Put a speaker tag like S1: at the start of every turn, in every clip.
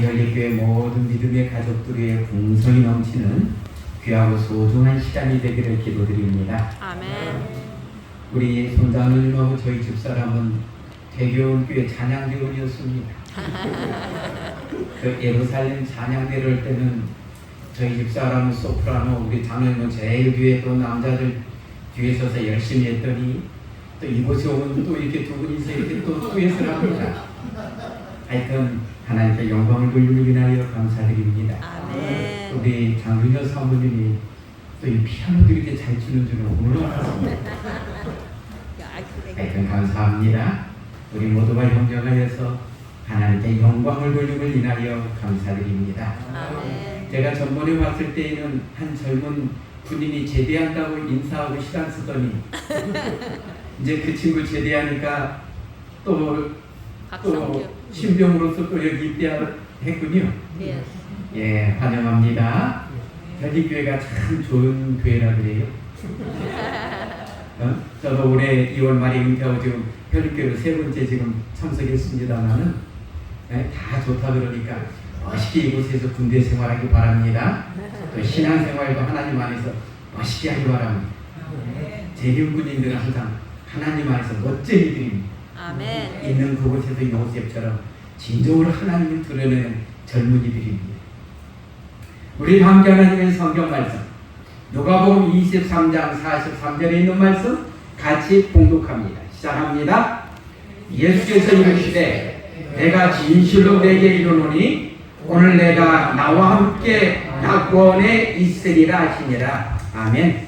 S1: 연립교회 모든 믿음의 가족들의 궁성이 넘치는 귀하고 소중한 시간이 되기를 기도드립니다.
S2: 아멘.
S1: 우리 손자누님하고 저희 집사람은 대교원교회 찬양대원이었습니다. 그 예루살렘 찬양대를 할 때는 저희 집사람은 소프라노, 우리 장로님은 제일 뒤에 또 남자들 뒤에 서서 열심히 했더니 또 이곳에 오면 또 이렇게 두 분이서 이렇게 또 듀엣을 합니다. 하여튼 하나님께 영광을 돌리기 위하여 감사드립니다.
S2: 아멘.
S1: 우리 장윤여 사모님이 또 이 피아노도 이렇게 잘 치는 줄은 오늘 알았습니다. 하여튼 감사합니다. 우리 모두가 형제하여서 하나님께 영광을 돌림을 인하여 감사드립니다.
S2: 아멘.
S1: 제가 전번에 왔을 때에는 한 젊은 군인이 제대한다고 인사하고 시간 쓰더니 이제 그 친구 제대하니까 또 신병으로서 또 여기 입대했군요.
S2: 예.
S1: 예, 환영합니다. 현지교회가 참 좋은 교회라 그래요. 저도 올해 2월 말에 은퇴하고 지금 현지교회로 세 번째 지금 참석했습니다만은 다 좋다 그러니까 멋있게 이곳에서 군대 생활하기 바랍니다. 또 신앙생활도 하나님 안에서 멋있게 하기 바랍니다. 재병군인들은 항상 하나님 안에서 멋진 이들입니다.
S2: 아멘.
S1: 있는 그곳에서 요셉처럼 진정으로 하나님을 드러내는 젊은이들입니다. 우리 함께 하나님의 성경 말씀 누가복음 23장 43절에 있는 말씀 같이 봉독합니다. 시작합니다. 예수께서 이르시되 내가 진실로 내게 이르노니 오늘 내가 나와 함께 낙원에 있으리라 하시니라. 아멘.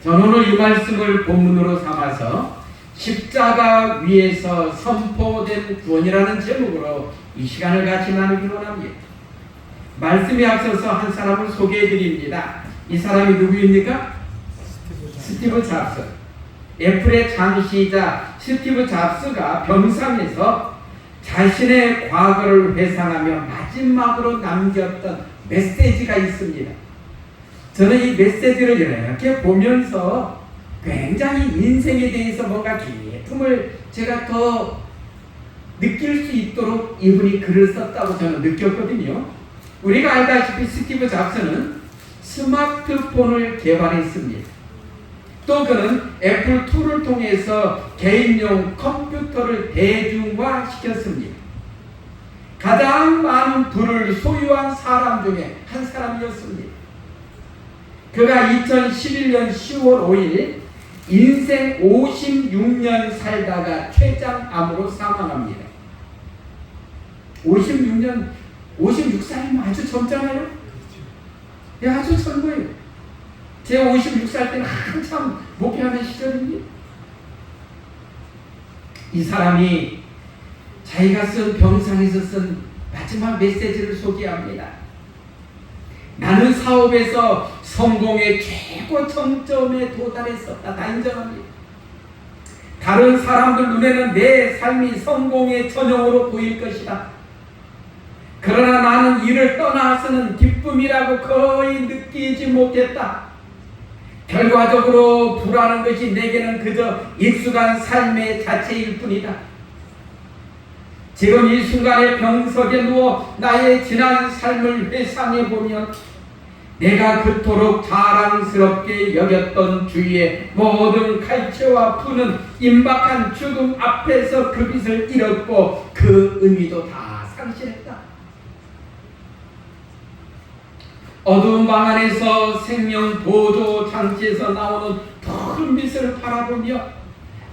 S1: 저는 오늘 이 말씀을 본문으로 삼아서 십자가 위에서 선포된 구원이라는 제목으로 이 시간을 같이 나누기 원합니다. 말씀에 앞서서 한 사람을 소개해 드립니다. 이 사람이 누구입니까? 스티브 잡스. 애플의 창시자 스티브 잡스가 병상에서 자신의 과거를 회상하며 마지막으로 남겼던 메시지가 있습니다. 저는 이 메시지를 이렇게 보면서 굉장히 인생에 대해서 뭔가 기쁨을 제가 더 느낄 수 있도록 이분이 글을 썼다고 저는 느꼈거든요. 우리가 알다시피 스티브 잡스는 스마트폰을 개발했습니다. 또 그는 애플2를 통해서 개인용 컴퓨터를 대중화시켰습니다. 가장 많은 부를 소유한 사람 중에 한 사람이었습니다. 그가 2011년 10월 5일 인생 56년 살다가 췌장암으로 사망합니다. 56살이면 아주 젊잖아요? 네, 아주 젊어요. 제 56살 때는 한참 목회하는 시절입니다. 이 사람이 자기가 쓴 병상에서 쓴 마지막 메시지를 소개합니다. 나는 사업에서 성공의 최고 정점에 도달했었다. 나 인정합니다. 다른 사람들 눈에는 내 삶이 성공의 전형으로 보일 것이다. 그러나 나는 이를 떠나서는 기쁨이라고 거의 느끼지 못했다. 결과적으로 불하는 것이 내게는 그저 익숙한 삶의 자체일 뿐이다. 지금 이 순간에 병석에 누워 나의 지난 삶을 회상해보면 내가 그토록 자랑스럽게 여겼던 주위의 모든 갈채와 푸는 임박한 죽음 앞에서 그 빛을 잃었고 그 의미도 다 상실했다. 어두운 방 안에서 생명 보조 장치에서 나오는 푸른 빛을 바라보며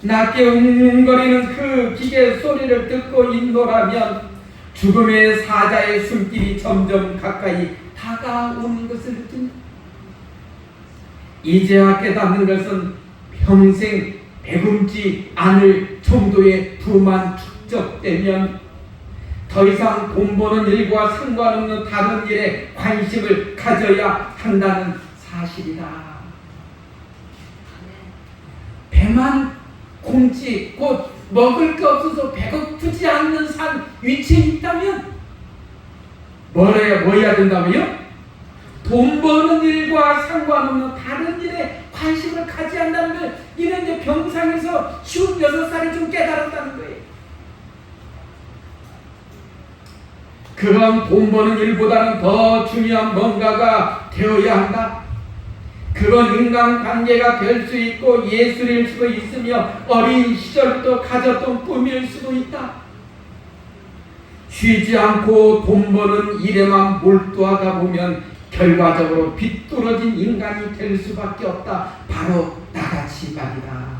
S1: 낮게 웅웅거리는 그 기계 소리를 듣고 있노라면 죽음의 사자의 숨길이 점점 가까이 다가오는 것을 느낀다. 이제야 깨닫는 것은 평생 배금지 않을 정도의 부만 축적되면 더 이상 돈 버는 일과 상관없는 다른 일에 관심을 가져야 한다는 사실이다. 배만 굶지 곧 먹을 게 없어서 배고프지 않는 산 위치에 있다면 뭐 해야 된다면요? 돈 버는 일과 상관없는 다른 일에 관심을 가지 않는다는 걸 이는 이제 병상에서 56살에 좀 깨달았다는 거예요. 그 그건 돈 버는 일보다는 더 중요한 뭔가가 되어야 한다. 그건 인간관계가 될 수 있고 예술일 수도 있으며 어린 시절부터 가졌던 꿈일 수도 있다. 쉬지 않고 돈 버는 일에만 몰두하다 보면 결과적으로 비뚤어진 인간이 될 수밖에 없다. 바로 나같이 말이다.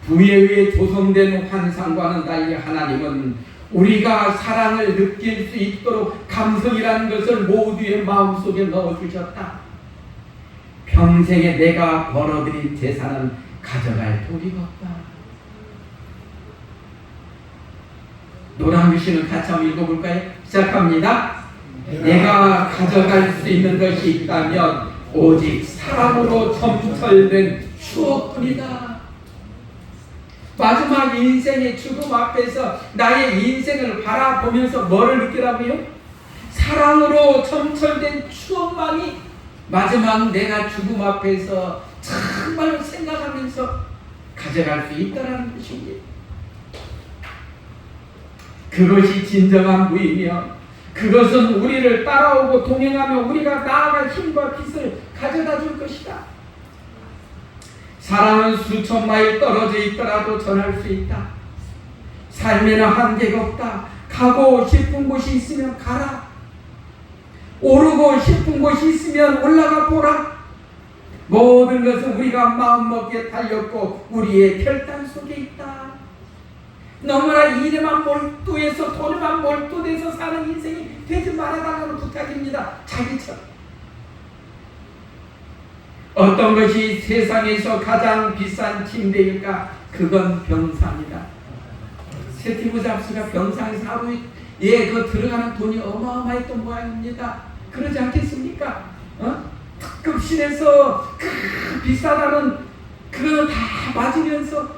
S1: 부에 의해 조성된 환상과는 달리 하나님은 우리가 사랑을 느낄 수 있도록 감성이라는 것을 모두의 마음속에 넣어주셨다. 평생에 내가 벌어들인 재산은 가져갈 도리가 없다. 노랑규 씨는 같이 한번 읽어볼까요? 시작합니다. 내가 가져갈 수 있는 것이 있다면 오직 사랑으로 점철된 추억뿐이다. 마지막 인생의 죽음 앞에서 나의 인생을 바라보면서 뭐를 느끼라고요? 사랑으로 점철된 추억만이 마지막 내가 죽음 앞에서 정말 생각하면서 가져갈 수 있다는 것입니다. 그것이 진정한 무이며 그것은 우리를 따라오고 동행하며 우리가 나아갈 힘과 빛을 가져다 줄 것이다. 사랑은 수천 마일 떨어져 있더라도 전할 수 있다. 삶에는 한계가 없다. 가고 싶은 곳이 있으면 가라. 오르고 싶은 곳이 있으면 올라가 보라. 모든 것은 우리가 마음먹기에 달렸고 우리의 결단 속에 있다. 너무나 일에만 몰두해서 돈에만 몰두돼서 사는 인생이 되지 말아달라는 부탁입니다. 자기처럼. 어떤 것이 세상에서 가장 비싼 침대일까? 그건 병상이다. 스티브 잡스가 병상에서 하루에 그 들어가는 돈이 어마어마했던 모양입니다. 그러지 않겠습니까? 특급실에서 비싸다는 그거 다 맞으면서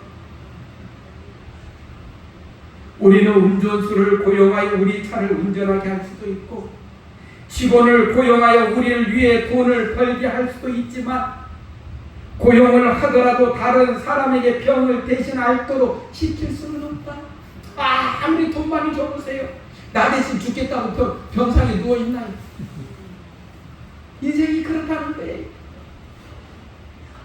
S1: 우리는 운전수를 고용하여 우리 차를 운전하게 할 수도 있고 직원을 고용하여 우리를 위해 돈을 벌게 할 수도 있지만 고용을 하더라도 다른 사람에게 병을 대신 앓도록 시킬 수는 없다. 아무리 돈 많이 줘보세요. 나 대신 죽겠다고 병상에 누워있나요? 인생이 그렇다는 거예요.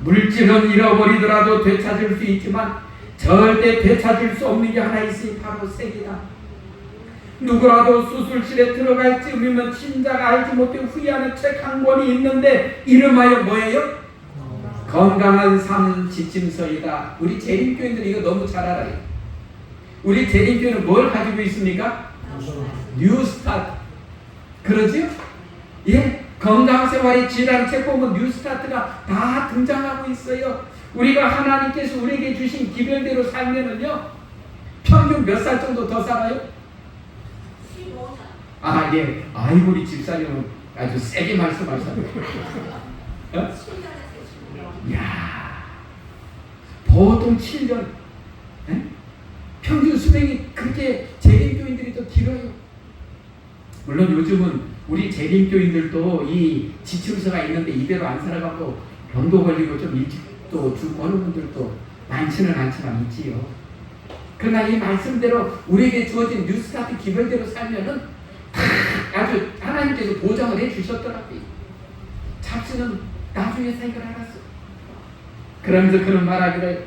S1: 물질은 잃어버리더라도 되찾을 수 있지만 절대 되찾을 수 없는 게 하나 있으니 바로 세계다. 누구라도 수술실에 들어갈 즈음이면 신자가 알지 못해 후회하는 책 한 권이 있는데 이름하여 뭐예요? 건강한 삶 지침서이다. 우리 재림교인들이 이거 너무 잘 알아요. 우리 재림교회는 뭘 가지고 있습니까? 뉴스타트. 그러죠? 예, 건강생활의 질이라는 책 보면 뉴스타트가 다 등장하고 있어요. 우리가 하나님께서 우리에게 주신 기별대로 살면은요 평균 몇 살 정도 더 살아요? 15년. 예. 아이고 우리 집사님은 아주 세게 말씀하셨어요. 이야, 보통 7년. 에? 평균 수명이 그렇게 재림교인들이 더 길어요. 물론 요즘은 우리 재림교인들도 이 지침서가 있는데 이대로 안 살아가고 병도 걸리고 좀 일찍 또 죽고 하는 분들도 많지는 않지만 있지요. 그러나 이 말씀대로 우리에게 주어진 뉴스타트 기별대로 살면은 아주 하나님께서 보장을 해주셨더라고요. 잡스는 나중에 생각을 알았어. 그러면서 그는 말하기를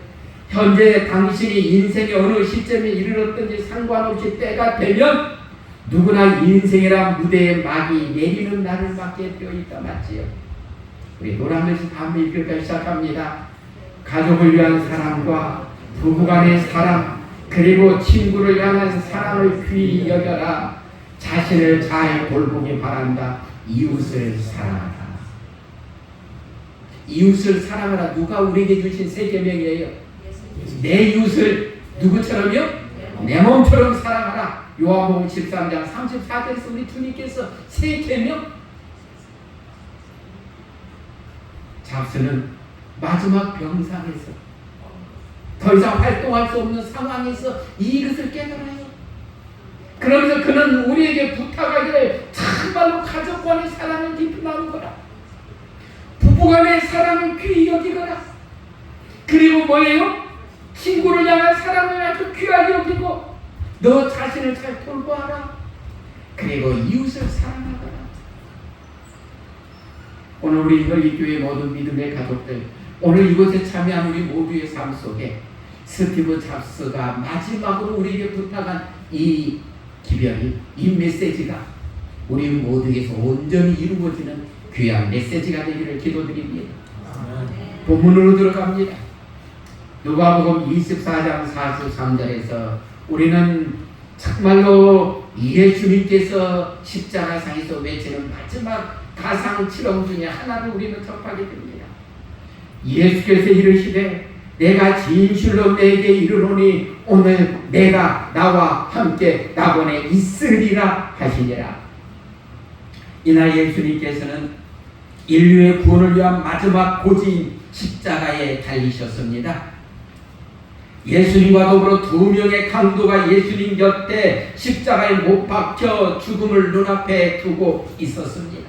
S1: 현재 당신이 인생의 어느 시점에 이르렀든지 상관없이 때가 되면 누구나 인생이란 무대에 막이 내리는 날을 맞게 되어 있다. 맞지요? 우리 노란글씨 다음에 읽을까 시작합니다. 가족을 위한 사랑과 부부간의 사랑 그리고 친구를 향한 사랑을 귀히 여겨라. 자신을 잘 돌보기 바란다. 이웃을 사랑하라. 이웃을 사랑하라. 누가 우리에게 주신 세 계명이에요? 내 이웃을 누구처럼요? 내 몸처럼 사랑하라. 요한복음 13장 34절에서 우리 주님께서 세 계명. 잡스는 마지막 병상에서 더 이상 활동할 수 없는 상황에서 이것을 깨달아요. 그러면서 그는 우리에게 부탁하기를 정말로 가족간의 사랑을 깊이 나누거라. 부부간의 사랑을 귀히 여기거라. 그리고 뭐예요? 친구를 향한 사랑을 아주 귀하게 여기고 너 자신을 잘 돌보아라. 그리고 이웃을 사랑하라. 오늘 우리 혈기교회 모든 믿음의 가족들, 오늘 이곳에 참여한 우리 모두의 삶 속에 스티브 잡스가 마지막으로 우리에게 부탁한 이 기별이, 이 메시지가 우리 모두에게서 온전히 이루어지는 귀한 메시지가 되기를 기도드립니다. 본문으로 들어갑니다. 누가복음 24장 43절에서 우리는 정말로 예수님께서 십자가상에서 외치는 마지막 가상 7험 중에 하나를 우리는 접하게 됩니다. 예수께서 이르시되 내가 진실로 내게 이르노니 오늘 내가 나와 함께 낙원에 있으리라 하시니라. 이날 예수님께서는 인류의 구원을 위한 마지막 고지인 십자가에 달리셨습니다. 예수님과 더불어 두 명의 강도가 예수님 곁에 십자가에 못 박혀 죽음을 눈앞에 두고 있었습니다.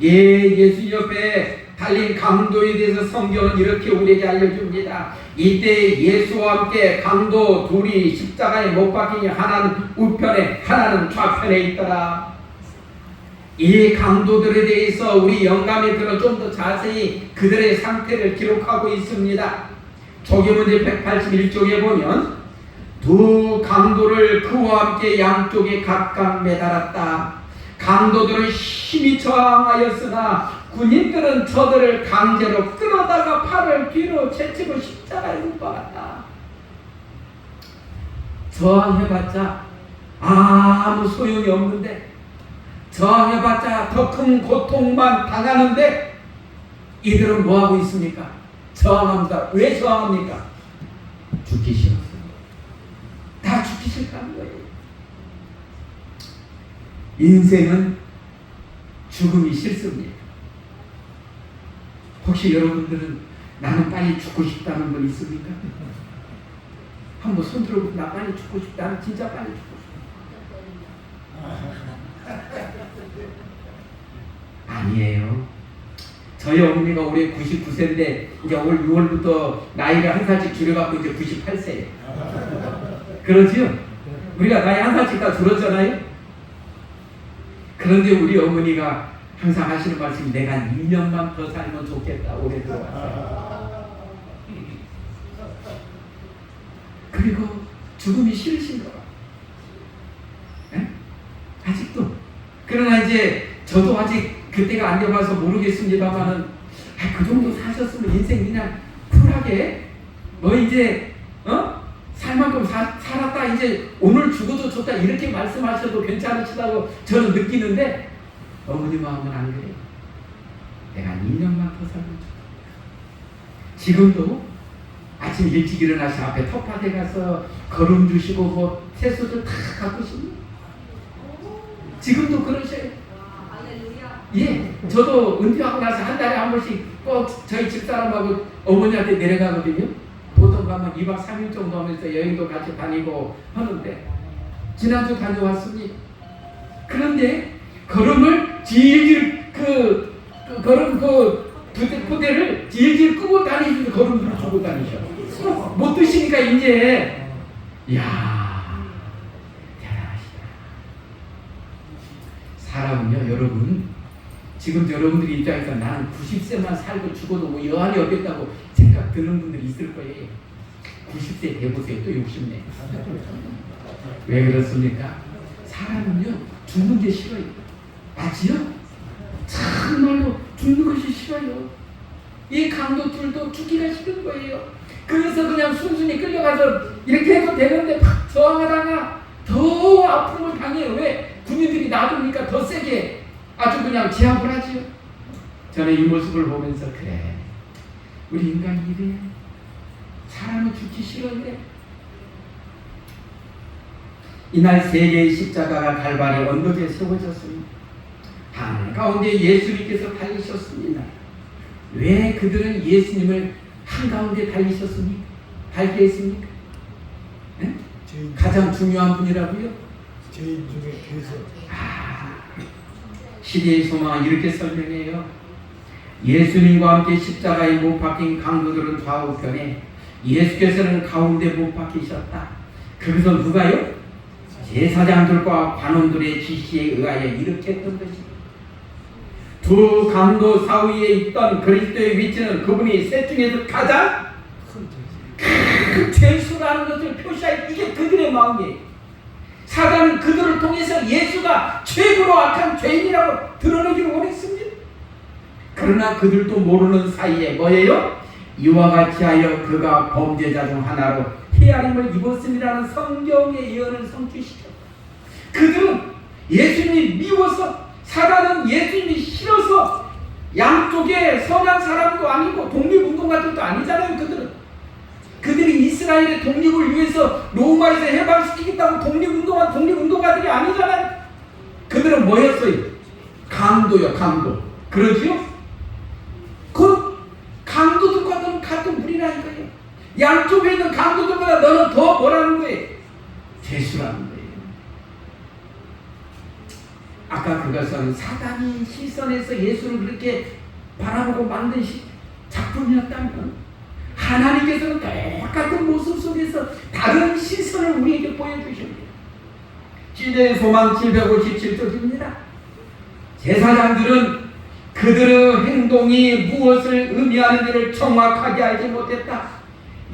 S1: 예수님 옆에 달린 강도에 대해서 성경은 이렇게 우리에게 알려줍니다. 이때 예수와 함께 강도 둘이 십자가에 못 박히니 하나는 우편에 하나는 좌편에 있더라. 이 강도들에 대해서 우리 영감이 들어 좀 더 자세히 그들의 상태를 기록하고 있습니다. 조계문제 181쪽에 보면 두 강도를 그와 함께 양쪽에 각각 매달았다. 강도들은 힘이 저항하였으나 군인들은 저들을 강제로 끌어다가 팔을 뒤로 제치고 십자가에 못 박았다. 저항해봤자 아무 소용이 없는데, 저항해봤자 더 큰 고통만 당하는데, 이들은 뭐하고 있습니까? 저항합니다. 왜 저항합니까? 죽기 싫었어요. 다 죽기 싫다는 거예요. 인생은 죽음이 싫습니다. 혹시 여러분들은 나는 빨리 죽고 싶다는 분 있습니까? 한번 손 들어보고 나 빨리 죽고 싶다. 나는 진짜 빨리 죽고 싶다. 아니에요. 저희 어머니가 올해 99세인데 이제 올 6월부터 나이를 한 살씩 줄여갖고 이제 98세예요. 그러지요? 우리가 나이 한 살씩 다 줄었잖아요. 그런데 우리 어머니가 항상 하시는 말씀이 내가 2년만 더 살면 좋겠다. 올해 들어왔어요. 그리고 죽음이 싫으신 거야. 네? 아직도. 그러나 이제 저도 아직 그때가 안 돼봐서 모르겠습니다만은 그 정도 사셨으면 인생 그냥 쿨하게 뭐 이제 살 만큼 살았다, 이제 오늘 죽어도 좋다 이렇게 말씀하셔도 괜찮으시다고 저는 느끼는데 어머니 마음은 안 그래요. 내가 2년만 더 살면 좋다. 지금도 아침 일찍 일어나시 앞에 텃밭에 가서 걸음 주시고 뭐 채소들 다 가꾸십니다. 지금도 그러셔요. 예, 저도 은퇴하고 나서 한 달에 한 번씩 꼭 저희 집사람하고 어머니한테 내려가거든요. 보통 가면 2박 3일 정도 하면서 여행도 같이 다니고 하는데 지난주 다녀왔습니다. 그런데 걸음을 질질 걸음 부대를 질질 끄고 다니시면서 걸음을 주고 다니셔. 못 드시니까 이제 이야 대단하시다. 사람은요 여러분, 지금 여러분들의 입장에서 나는 90세만 살고 죽어도 뭐 여한이 없겠다고 생각 드는 분들이 있을 거예요. 90세 돼보세요. 또 욕심내. 왜 그렇습니까? 사람은요 죽는 게 싫어요. 맞지요? 정말로 죽는 것이 싫어요. 이 강도들도 죽기가 싫은 거예요. 그래서 그냥 순순히 끌려가서 이렇게 해도 되는데 막 저항하다가 더 아픔을 당해요. 왜? 군인들이 놔두니까 더 세게 아주 그냥 제압을 하지요. 저는 이 모습을 보면서 그래, 우리 인간이 이래. 사람은 죽기 싫은데. 이날 세 개의 십자가가 갈바리 언덕에 세워졌습니다. 한가운데 예수님께서 달리셨습니다. 왜 그들은 예수님을 한가운데 달리셨습니까? 달게 했습니까? 네? 가장 중요한 분이라고요?
S3: 죄인 중에 괴수.
S1: 시대의 소망은 이렇게 설명해요. 예수님과 함께 십자가에 못 박힌 강도들은 좌우편에, 예수께서는 가운데 못 박히셨다. 그것은 누가요? 제사장들과 관원들의 지시에 의하여 이렇게 했던 것입니다. 두 강도 사이에 있던 그리스도의 위치는 그분이 셋 중에서 가장 큰 죄수라는 것을 표시할, 이게 그들의 마음이에요. 사단은 그들을 통해서 예수가 최고로 악한 죄인이라고 드러내기를 원했습니다. 그러나 그들도 모르는 사이에 뭐예요? 이와 같이 하여 그가 범죄자 중 하나로 헤아림을 입었음이라는 성경의 예언을 성취시켰다. 그들은 예수님이 미워서, 사단은 예수님이 싫어서, 양쪽에 선한 사람도 아니고 독립운동가들도 아니잖아요. 그들이 이스라엘의 독립을 위해서 로마에서 해방시키겠다고 독립운동한 독립운동가들이 아니잖아요. 그들은 뭐였어요? 강도요, 강도. 그러지요? 그 강도들과는 같은 물이라는 거예요. 양쪽에 있는 강도들보다 너는 더 뭐라는 거예요? 죄수라는 거예요. 아까 그것은 사단이 시선에서 예수를 그렇게 바라보고 만든 작품이었다면, 하나님께서는 똑같은 모습 속에서 다른 시선을 우리에게 보여주십니다. 시대의 소망 757쪽입니다. 제사장들은 그들의 행동이 무엇을 의미하는지를 정확하게 알지 못했다.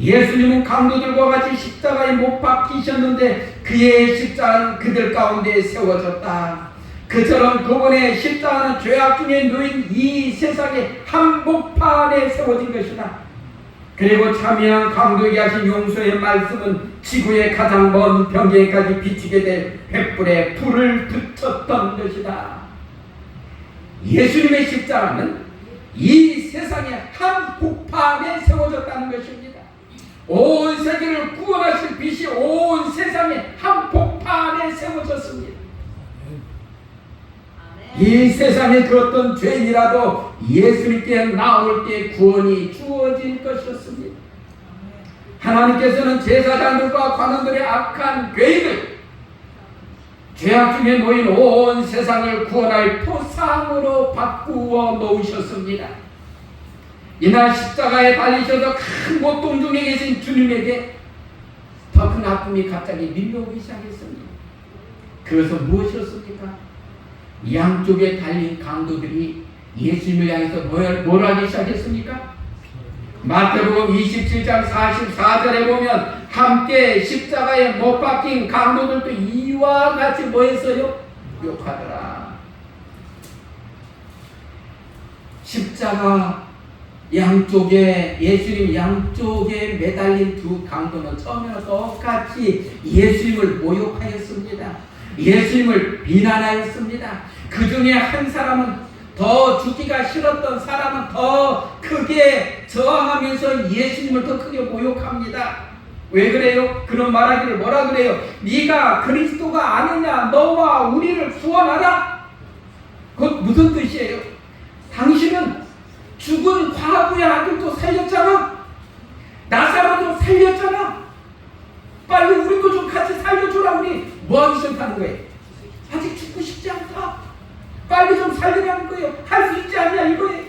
S1: 예수님은 강도들과 같이 십자가에 못 박히셨는데 그의 십자가는 그들 가운데 세워졌다. 그처럼 그분의 십자가는 죄악 중에 놓인 이 세상의 한복판에 세워진 것이다. 그리고 참여한 강도에게 하신 용서의 말씀은 지구의 가장 먼 병계까지 비치게 될 횃불에 불을 붙였던 것이다. 예수님의 십자가는 이 세상의 한복판에 세워졌다는 것입니다. 온 세계를 구원하실 빛이 온 세상의 한복판에 세워졌습니다. 이 세상에 그 어떤 죄인이라도 예수님께 나올 때 구원이 주어질 것이었습니다. 하나님께서는 제사장들과 관원들의 악한 괴이들, 죄악 중에 놓인 온 세상을 구원할 토상으로 바꾸어 놓으셨습니다. 이날 십자가에 달리셔서 큰 고통 중에 계신 주님에게 더 큰 아픔이 갑자기 밀려오기 시작했습니다. 그것은 무엇이었습니까? 양쪽에 달린 강도들이 예수님을 향해서 뭘 하기 시작했습니까? 마태복음 27장 44절에 보면 함께 십자가에 못 박힌 강도들도 이와 같이 뭐 했어요? 욕하더라. 십자가 양쪽에, 예수님 양쪽에 매달린 두 강도는 처음에는 똑같이 예수님을 모욕하였습니다. 예수님을 비난하였습니다. 그 중에 한 사람은, 더 죽기가 싫었던 사람은 더 크게 저항하면서 예수님을 더 크게 모욕합니다. 왜 그래요? 그런 말하기를 뭐라 그래요? 네가 그리스도가 아니냐? 너와 우리를 구원하라? 그것 무슨 뜻이에요? 당신은 죽은 과부의 아들도 살렸잖아. 나사로도 살렸잖아. 빨리 우리도 좀 같이 살려주라. 우리 뭐하기 시작하는 거예요? 아직 죽고 싶지 않다. 빨리 좀 살리라는 거예요. 할 수 있지 않냐 이거예요.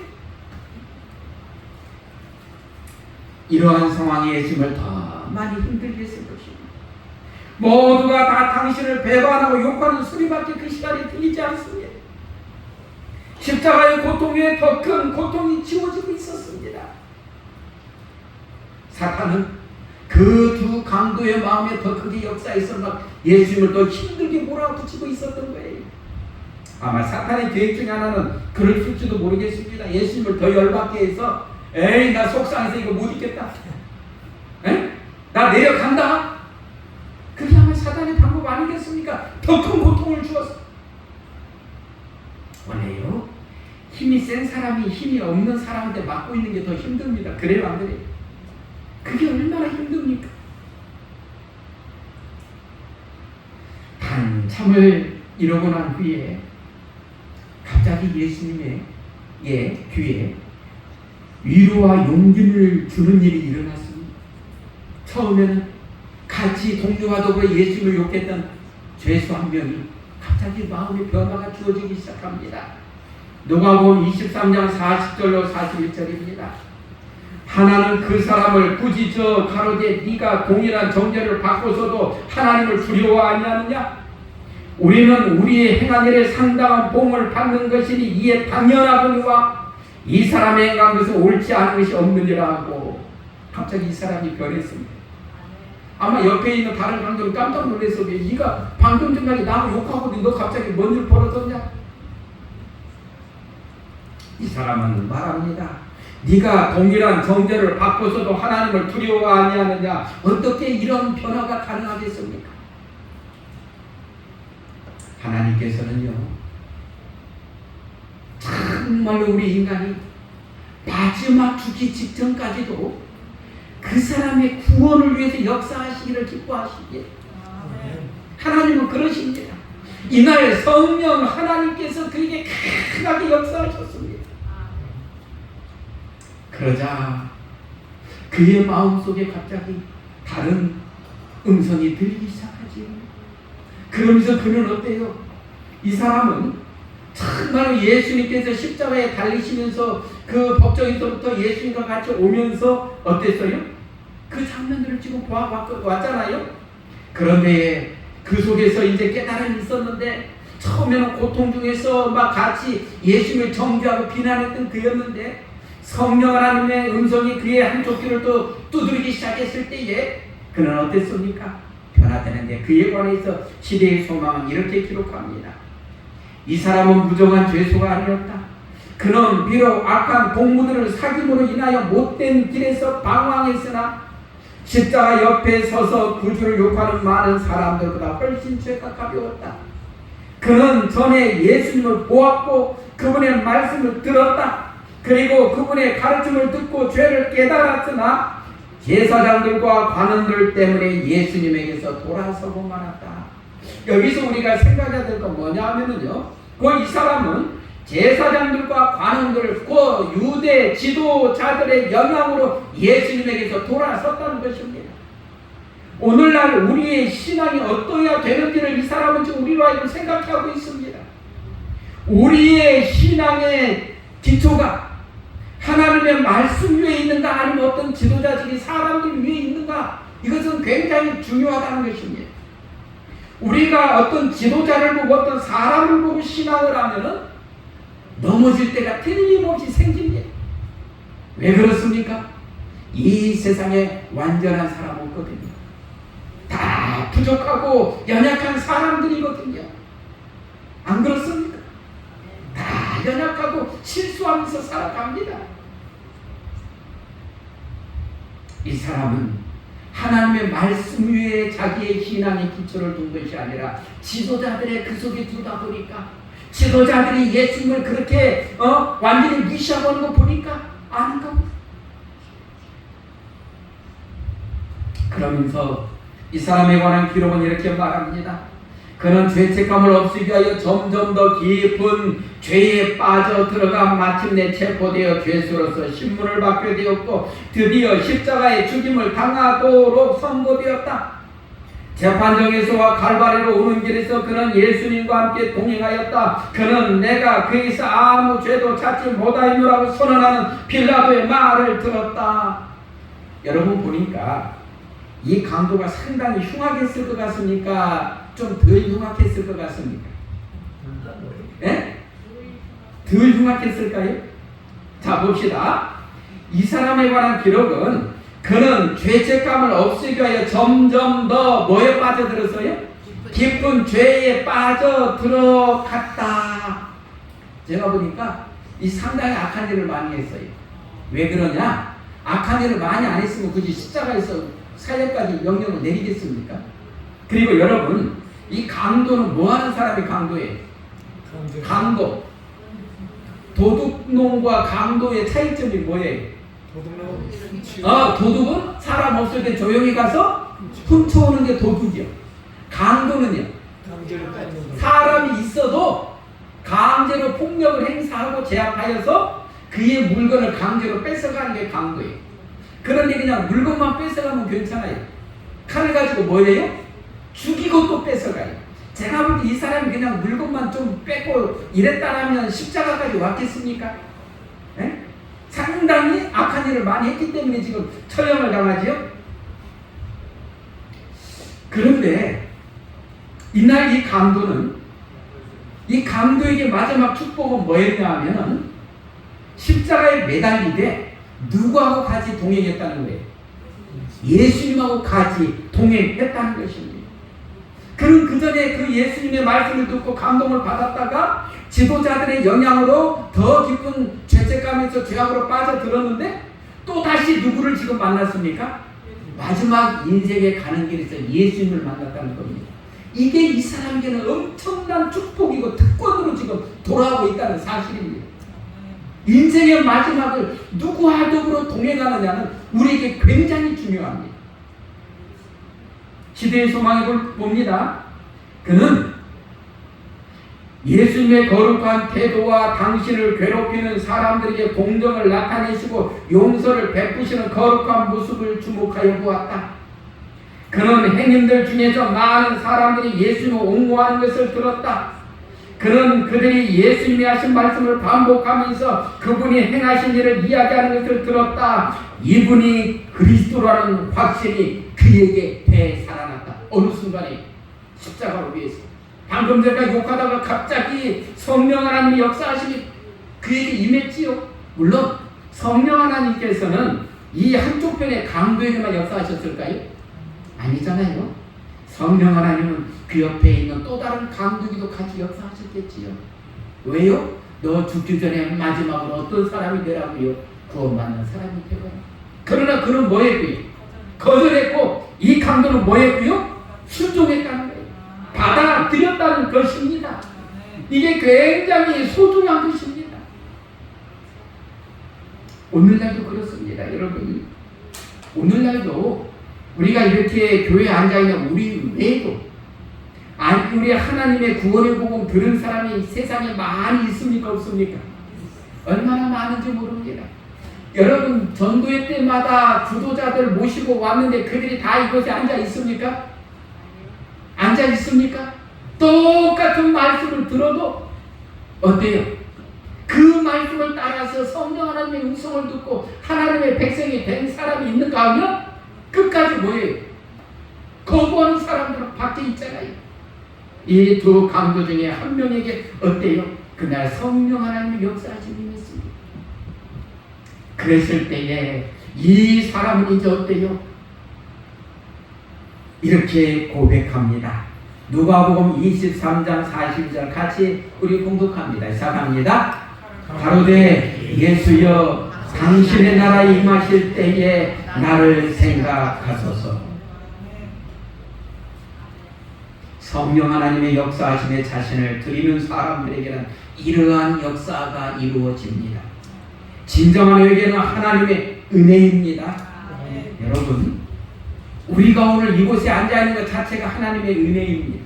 S1: 이러한 상황에 예수님을 더 많이 힘들게 했을 것입니다. 모두가 다 당신을 배반하고 욕하는 소리밖에 그 시간에 들리지 않습니다. 십자가의 고통 위에 더 큰 고통이 지워지고 있었습니다. 사탄은 그 두 강도의 마음에 더 크게 역사해서 막 예수님을 더 힘들게 몰아붙이고 있었던 거예요. 아마 사탄의 계획 중에 하나는 그럴지도 모르겠습니다. 예수님을 더 열받게 해서, 에이 나 속상해서 이거 못 있겠다, 나 내려간다, 그게 아마 사탄의 방법 아니겠습니까? 더 큰 고통을 주어서. 원래요, 힘이 센 사람이 힘이 없는 사람한테 맞고 있는 게 더 힘듭니다. 그래요 안 그래요? 그게 얼마나 힘듭니까? 한참을 이러고 난 후에 갑자기 예수님의 귀에 위로와 용기를 주는 일이 일어났습니다. 처음에는 같이 동료와 더불어 예수님을 욕했던 죄수 한 명이 갑자기 마음의 변화가 주어지기 시작합니다. 누가복음 23장 40절로 41절입니다. 하나는 그 사람을 꾸짖어 가로되 네가 동일한 정죄를 받고서도 하나님을 두려워 아니하느냐? 우리는 우리의 행한 일에 상당한 보응을 받는 것이니 이에 당연하거니와 이 사람의 행한 것은 옳지 않은 것이 없느니라 하고 갑자기 이 사람이 변했습니다. 아마 옆에 있는 다른 강도는 깜짝 놀랐어. 네가 방금 전까지 나하고 욕하고 너 갑자기 뭔 일 벌어졌냐? 이 사람은 말합니다. 네가 동일한 정죄를 받고서도 하나님을 두려워 아니하느냐? 어떻게 이런 변화가 가능하겠습니까? 하나님께서는요, 정말로 우리 인간이 마지막 죽기 직전까지도 그 사람의 구원을 위해서 역사하시기를 기뻐하시기에 하나님은 그러십니다. 이날 성령 하나님께서 그에게 강하게 역사하셨습니다. 그러자 그의 마음속에 갑자기 다른 음성이 들리기 시작하지요. 그러면서 그는 어때요? 이 사람은 정말로 예수님께서 십자가에 달리시면서 그 법정에서부터 예수님과 같이 오면서 어땠어요? 그 장면들을 지금 왔잖아요. 그런데 그 속에서 이제 깨달음이 있었는데 처음에는 고통 중에서 막 같이 예수님을 정죄하고 비난했던 그였는데 성령 하나님의 음성이 그의 한쪽 귀를 또 두드리기 시작했을 때에 그는 어땠습니까? 변화되는데 그에 관해서 시대의 소망은 이렇게 기록합니다. 이 사람은 무정한 죄수가 아니었다. 그는 비록 악한 동무들을 사귐으로 인하여 못된 길에서 방황했으나 십자가 옆에 서서 구주를 욕하는 많은 사람들보다 훨씬 죄가 가벼웠다. 그는 전에 예수님을 보았고 그분의 말씀을 들었다. 그리고 그분의 가르침을 듣고 죄를 깨달았으나 제사장들과 관원들 때문에 예수님에게서 돌아서고 말았다. 여기서 우리가 생각해야 될 건 뭐냐 하면은요, 이 사람은 제사장들과 관원들, 그 유대 지도자들의 영향으로 예수님에게서 돌아섰다는 것입니다. 오늘날 우리의 신앙이 어떠해야 되는지를 이 사람은 지금 우리로 하여금 생각하고 있습니다. 우리의 신앙의 기초가 하나님의 말씀 위에 있는가 아니면 어떤 지도자들이 사람들 위에 있는가, 이것은 굉장히 중요하다는 것입니다. 우리가 어떤 지도자를 보고 어떤 사람을 보고 신앙을 하면은 넘어질 때가 틀림없이 생깁니다. 왜 그렇습니까? 이 세상에 완전한 사람 없거든요. 다 부족하고 연약한 사람들이거든요. 안 그렇습니까? 다 연약하고 실수하면서 살아갑니다. 이 사람은 하나님의 말씀 위에 자기의 신앙의 기초를 둔 것이 아니라 지도자들의 그 속에 두다 보니까, 지도자들이 예수님을 그렇게 완전히 무시하고 하는 거 보니까 아는가 보다. 그러면서 이 사람에 관한 기록은 이렇게 말합니다. 그는 죄책감을 없애기 위하여 점점 더 깊은 죄에 빠져 들어가 마침내 체포되어 죄수로서 신문을 받게 되었고 드디어 십자가의 죽임을 당하도록 선고되었다. 재판정에서와 갈바리로 오는 길에서 그는 예수님과 함께 동행하였다. 그는 내가 그에서 아무 죄도 찾지 못하였노라고 선언하는 빌라도의 말을 들었다. 여러분 보니까 이 강도가 상당히 흉악했을 것 같습니까? 좀 덜 흉악했을 것 같습니까? 예? 덜 흉악했을까요? 자 봅시다. 이 사람에 관한 기록은 그는 죄책감을 없애기 위하여 점점 더 뭐에 빠져들었어요? 깊은 죄에 빠져들어갔다. 제가 보니까 이 상당히 악한 일을 많이 했어요. 왜 그러냐? 악한 일을 많이 안 했으면 굳이 십자가에서 사형까지 명령을 내리겠습니까? 그리고 여러분, 이 강도는 뭐하는 사람이 강도예요? 강도. 도둑놈과 강도의 차이점이 뭐예요? 도둑은 사람 없을 때 조용히 가서 훔쳐오는 게 도둑이요. 강도는요, 사람이 있어도 강제로 폭력을 행사하고 제압하여서 그의 물건을 강제로 뺏어가는 게 강도예요. 그런데 그냥 물건만 뺏어가면 괜찮아요. 칼을 가지고 뭐예요? 죽이고 또 뺏어가요. 제가 볼 때 이 사람이 그냥 물건만 좀 뺏고 이랬다라면 십자가까지 왔겠습니까? 에? 상당히 악한 일을 많이 했기 때문에 지금 처형을 당하지요. 그런데 이날 이 강도는, 이 강도에게 마지막 축복은 뭐였냐 하면은 십자가에 매달리되 누구하고 같이 동행했다는 거예요. 예수님하고 같이 동행했다는 것입니다. 그는 그 전에 그 예수님의 말씀을 듣고 감동을 받았다가 지도자들의 영향으로 더 깊은 죄책감에서 죄악으로 빠져들었는데 또 다시 누구를 지금 만났습니까? 마지막 인생에 가는 길에서 예수님을 만났다는 겁니다. 이게 이 사람에게는 엄청난 축복이고 특권으로 지금 돌아오고 있다는 사실입니다. 인생의 마지막을 누구와 더불어 동행하느냐는 우리에게 굉장히 중요합니다. 시대의 소망을 봅니다. 그는 예수님의 거룩한 태도와 당신을 괴롭히는 사람들에게 공정을 나타내시고 용서를 베푸시는 거룩한 모습을 주목하여 보았다. 그는 행인들 중에서 많은 사람들이 예수님을 옹호하는 것을 들었다. 그는 그들이 예수님이 하신 말씀을 반복하면서 그분이 행하신 일을 이야기하는 것을 들었다. 이분이 그리스도라는 확신이 그에게 되살아났다. 어느 순간에 십자가로 위해서 방금 전까지 욕하다가 갑자기 성령 하나님의 역사하심이 그에게 임했지요. 물론 성령 하나님께서는 이 한쪽 편의 강도에게만 역사하셨을까요? 아니잖아요. 성령 하나님은 그 옆에 있는 또 다른 강도에게도 같이 역사하셨겠지요. 왜요? 너 죽기 전에 마지막으로 어떤 사람이 되라고요? 구원받는 사람이 되고요. 그러나 그는 뭐 했고요? 거절했고 이 강도는 뭐 했고요? 순종했다는 거예요. 받아들였다는 것입니다. 이게 굉장히 소중한 것입니다. 오늘날도 그렇습니다. 여러분, 오늘날도 우리가 이렇게 교회에 앉아있는 우리 외에도 우리 하나님의 구원의 복음 들은 사람이 세상에 많이 있습니까? 없습니까? 얼마나 많은지 모릅니다. 여러분, 전도회 때마다 주도자들 모시고 왔는데 그들이 다 이곳에 앉아 있습니까? 앉아 있습니까? 똑같은 말씀을 들어도 어때요? 그 말씀을 따라서 성령 하나님의 음성을 듣고 하나님의 백성이 된 사람이 있는가 하면 끝까지 뭐예요? 거부하는 사람들은 밖에 있잖아요. 이 두 강도 중에 한 명에게 어때요? 그날 성령 하나님의 역사하심이 있습니다. 그랬을 때에 이 사람은 이제 어때요? 이렇게 고백합니다. 누가복음 23장 42절 같이 우리 공독합니다. 시작합니다. 가로되 예수여 당신의 나라에 임하실 때에 나를 생각하소서. 성령 하나님의 역사하심에 자신을 드리는 사람들에게는 이러한 역사가 이루어집니다. 진정한 회개는 하나님의 은혜입니다. 여러분, 우리가 오늘 이곳에 앉아있는 것 자체가 하나님의 은혜입니다.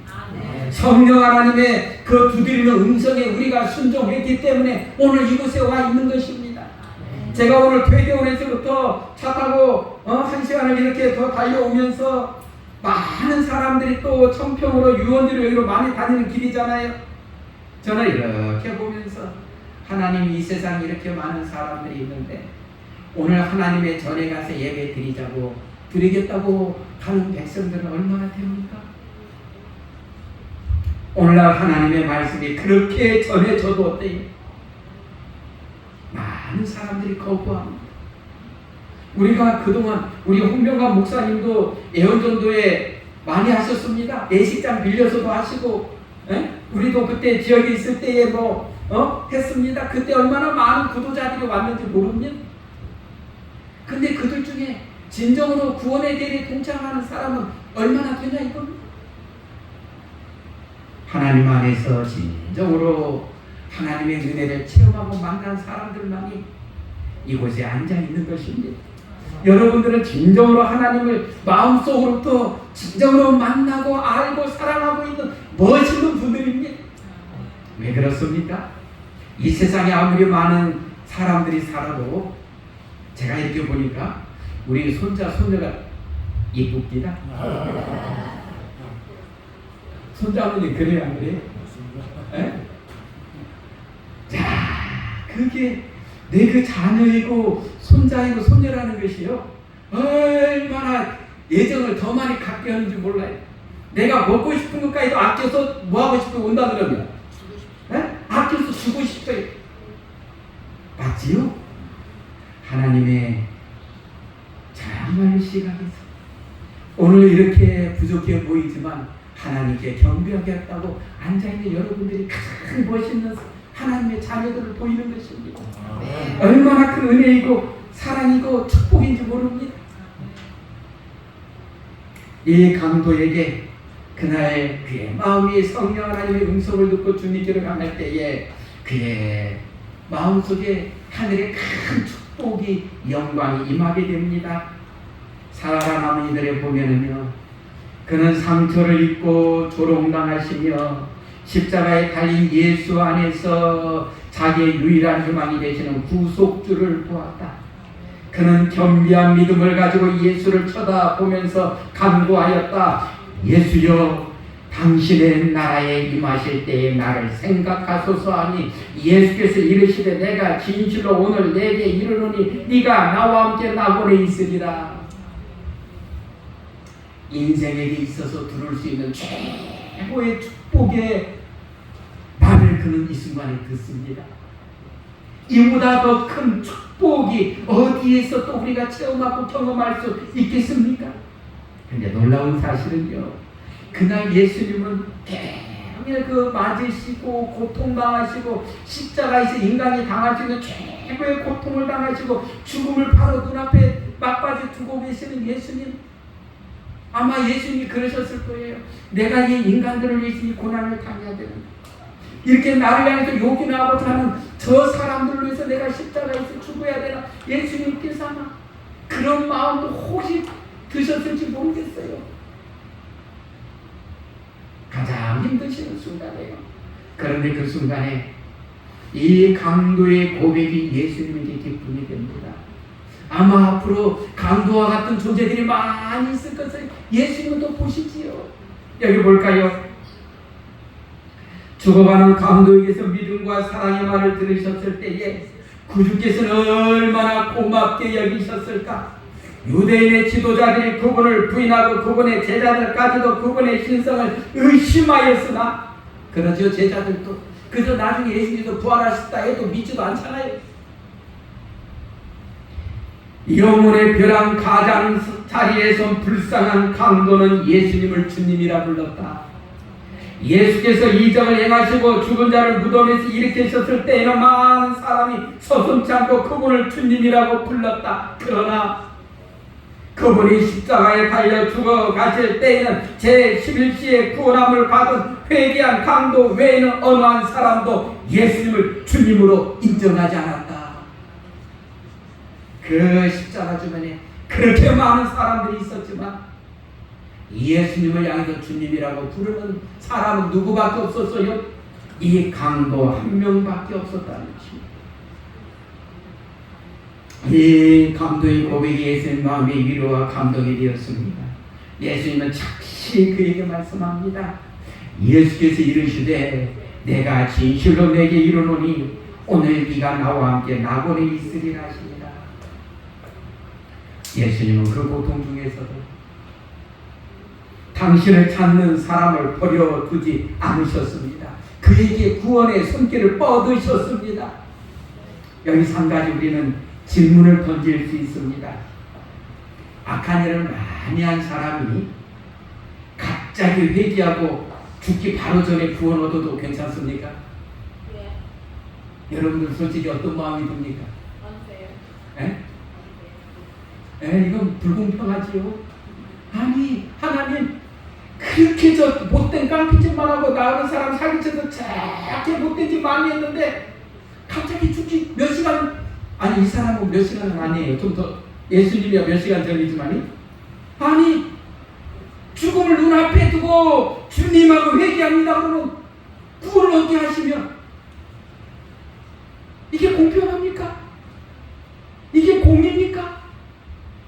S1: 성령 하나님의 그 두드리는 음성에 우리가 순종했기 때문에 오늘 이곳에 와 있는 것입니다. 제가 오늘 퇴계원에서부터 차 타고 1시간을 이렇게 더 달려오면서 많은 사람들이 또 청평으로 유원지로 여기로 많이 다니는 길이잖아요. 저는 이렇게 보면서 하나님 이 세상에 이렇게 많은 사람들이 있는데 오늘 하나님의 전에 가서 예배 드리자고 드리겠다고 가는 백성들은 얼마나 됩니까? 오늘날 하나님의 말씀이 그렇게 전해져도 어때요? 많은 사람들이 거부합니다. 우리가 그동안 우리 홍명관 목사님도 애원전도에 많이 하셨습니다. 예식장 빌려서도 하시고, 우리도 그때 지역에 있을 때에 했습니다. 그때 얼마나 많은 구도자들이 왔는지 모릅니다. 근데 그들 중에 진정으로 구원의 대리에 동참하는 사람은 얼마나 되냐 이겁니다. 하나님 안에서 진정으로 하나님의 은혜를 체험하고 만난 사람들만이 이곳에 앉아 있는 것입니다. 여러분들은 진정으로 하나님을 마음속으로부터 진정으로 만나고 알고 사랑하고 있는 멋있는 분들입니다. 왜 그렇습니까? 이 세상에 아무리 많은 사람들이 살아도 제가 이렇게 보니까 우리 손자 손녀가 이쁩니다. 손자분이 그래요 안 그래요? 자, 그게 내 그 자녀이고 손자이고 손녀라는 것이요 얼마나 애정을 더 많이 갖게 하는지 몰라요. 내가 먹고 싶은 것까지도 아껴서 뭐하고 싶고 온다 그러면 아껴서 주고 싶어요. 맞지요? 하나님의 정말 시각에서 오늘 이렇게 부족해 보이지만 하나님께 경배하게 했다고 앉아있는 여러분들이 가장 멋있는 하나님의 자녀들을 보이는 것입니다. 얼마나 큰 은혜이고 사랑이고 축복인지 모릅니다. 이 강도에게 그날 그의 마음이 성령 하나님의 음성을 듣고 주님께로 향할 때에 그의 마음속에 하늘의 큰 축복이 영광이 임하게 됩니다. 살아남은 이들에 보면은요, 그는 상처를 입고 조롱당하시며 십자가에 달린 예수 안에서 자기의 유일한 희망이 되시는 구속주를 보았다. 그는 겸비한 믿음을 가지고 예수를 쳐다보면서 간구하였다. 예수여, 당신의 나라에 임하실 때에 나를 생각하소서 하니 예수께서 이르시되 내가 진실로 오늘 내게 이르노니 네가 나와 함께 낙원에 있으리라. 인생에게 있어서 들을 수 있는 최고의 축복의 말을 그는 이 순간에 듣습니다. 이보다 더 큰 축복이 어디에서 또 우리가 체험하고 경험할 수 있겠습니까? 근데 놀라운 사실은요, 그날 예수님은 계속 그 맞으시고 고통당하시고 십자가에서 인간이 당할 수 있는 최고의 고통을 당하시고 죽음을 바로 눈앞에 막바지 두고 계시는 예수님, 아마 예수님이 그러셨을 거예요. 내가 이 인간들을 위해서 이 고난을 당해야 되는데 이렇게 나를 향해서 요긴하고 하는 저 사람들을 위해서 내가 십자가에서 죽어야 되나? 예수님께서 아마 그런 마음도 혹시 드셨을지 모르겠어요. 가장 힘드시는 순간이에요. 그런데 그 순간에 이 강도의 고백이 예수님에게 기쁨이 됩니다. 아마 앞으로 강도와 같은 존재들이 많이 있을 것을 예수님은 또 보시지요. 여기 볼까요? 죽어가는 강도에게서 믿음과 사랑의 말을 들으셨을 때에 구주께서는 얼마나 고맙게 여기셨을까? 유대인의 지도자들이 그분을 부인하고 그분의 제자들까지도 그분의 신성을 의심하였으나, 그러죠, 제자들도 그저 나중에 예수님도 부활하셨다 해도 믿지도 않잖아요. 영혼의 벼랑 가장 자리에서 불쌍한 강도는 예수님을 주님이라 불렀다. 예수께서 이적을 행하시고 죽은 자를 무덤에서 일으키셨을 때에는 많은 사람이 서슴지 않고 그분을 주님이라고 불렀다. 그러나 그분이 십자가에 달려 죽어 가실 때에는 제11시에 구원함을 받은 회개한 강도 외에는 어느 한 사람도 예수님을 주님으로 인정하지 않았다. 그 십자가 주변에 그렇게 많은 사람들이 있었지만 예수님을 향해서 주님이라고 부르는 사람은 누구밖에 없었어요? 이 강도 한 명밖에 없었다는 것입니다. 이 강도의 고백이 예수님 마음의 위로와 감동이 되었습니다. 예수님은 즉시 그에게 말씀합니다. 예수께서 이르시되 내가 진실로 내게 이르노니 오늘 네가 나와 함께 낙원에 있으리라 하십니다. 예수님은 그 고통 중에서도 당신을 찾는 사람을 버려두지 않으셨습니다. 그에게 구원의 손길을 뻗으셨습니다. 여기서 한 가지 우리는 질문을 던질 수 있습니다. 악한 일을 많이 한 사람이 갑자기 회개하고 죽기 바로 전에 구원 얻어도 괜찮습니까? 네. 여러분들 솔직히 어떤 마음이 듭니까? 예? 예, 이건 불공평하지요. 아니, 하나님 그렇게 저 못된 깡패짓만 하고 나오는 사람 사기쳐서 저렇게 못된 짓 많이 했는데 갑자기 죽기 몇 시간, 아니 이 사람은 몇 시간은 아니에요. 좀 더 예수님이야 몇 시간 전이지만이, 아니 죽음을 눈앞에 두고 주님하고 회개합니다 그러면 구원을 얻게 하시면 이게 공평합니까? 이게 공입니까?